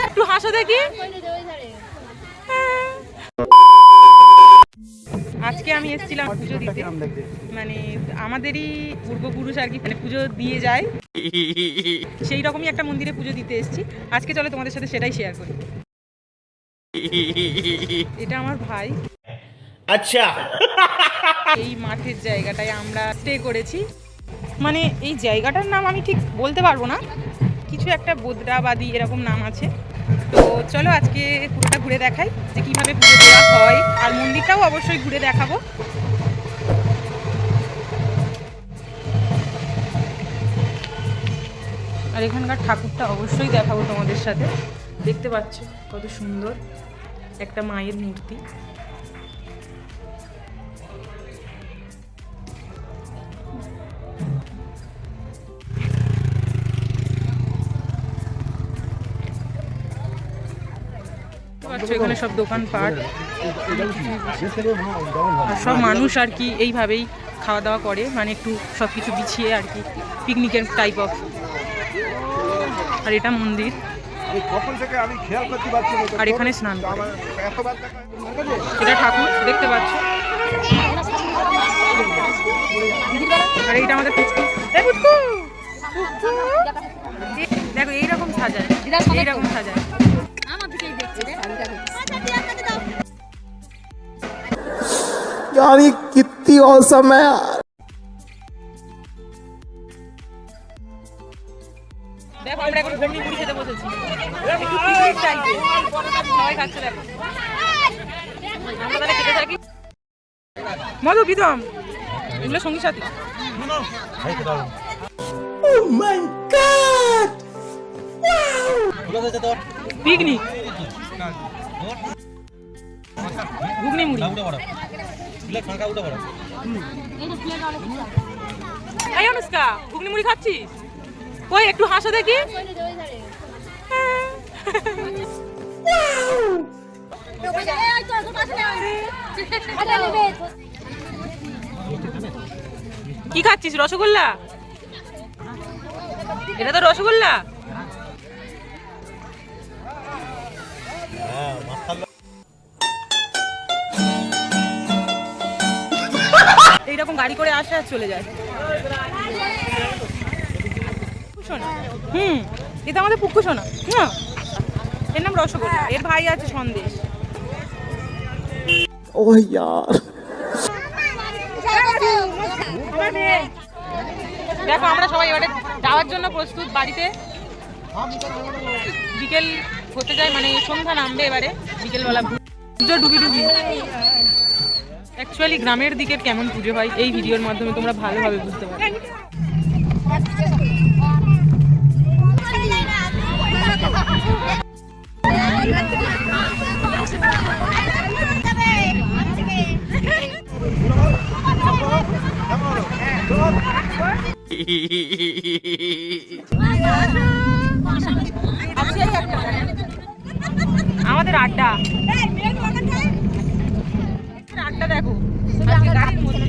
একটু হাসো দেখি। আজকে আমি এসেছিলাম পুজো দিতে, মানে আমাদেরই পূর্বপুরুষ আর কি, মানে পুজো দিয়ে যায়, সেই রকমই একটা মন্দিরে পুজো দিতে এসেছি আজকে। চলো তোমাদের সাথে সেটাই শেয়ার করি। এটা আমার ভাই। আচ্ছা, এই মাঠের জায়গাটায় আমরা স্টে করেছি, মানে এই জায়গাটার নাম আমি ঠিক বলতে পারবো না, কিছু একটা বোদরাবাদী এরকম নাম আছে। তো চলো আজকে পুরোটা ঘুরে দেখাই যে কীভাবে পুজো দেওয়া হয়, আর মন্দিরটাও অবশ্যই ঘুরে দেখাবো। আর এখানকার ঠাকুরটা অবশ্যই দেখাবো তোমাদের সাথে। দেখতে পাচ্ছ কত সুন্দর একটা মায়ের মূর্তি। এখানে সব দোকানপাট, সব মানুষ আর কি এইভাবেই খাওয়া দাওয়া করে, মানে একটু সব কিছু বিছিয়ে আর কি, পিকনিকের টাইপ অফ। আর এটা মন্দির, আর এখানে স্নান করে। এটা ঠাকুর দেখতে পাচ্ছ। আর এইটা আমাদের পুচকু, দেখো এইরকম সাজায়, এইরকম সাজায়। यार ये कितनी औसम है यार। দেখো আমরা এখন ঘুগনি মুড়ি খেতে বসেছি, পিকনিক টাইপে সবাই খাচ্ছে। দেখো আমরা তাহলে খেতে থাকি। মধু বিদম এগুলো সঙ্গী সাথী। Oh my God! পিকনিক ঘুগনি মুড়ি। এই অনুষ্কা ঘুগনি মুড়ি খাচ্ছিস? কই একটু হাসো দেখি। কি খাচ্ছিস? রসগোল্লা? এটা তো রসগোল্লা। এইরকম গাড়ি করে আসে আর চলে যায়। এটা আমাদের পুক্কু সোনা। এর নাম রসগোল্লা, এর ভাই আছে সন্দেশ। ओ यार, দেখো আমরা সবাই এবারে যাওয়ার জন্য প্রস্তুত বাড়িতে। বিকেল হতে যায়, মানে সন্ধ্যা নামবে এবারে, বিকেলবেলা পুজো ডুবি ডুবি। অ্যাকচুয়ালি গ্রামের দিকের কেমন পুজো হয় এই ভিডিওর মাধ্যমে তোমরা ভালোভাবে বুঝতে পারবে। আমাদের আড্ডা, আড্ডা দেখো গাড়ির মধ্যে।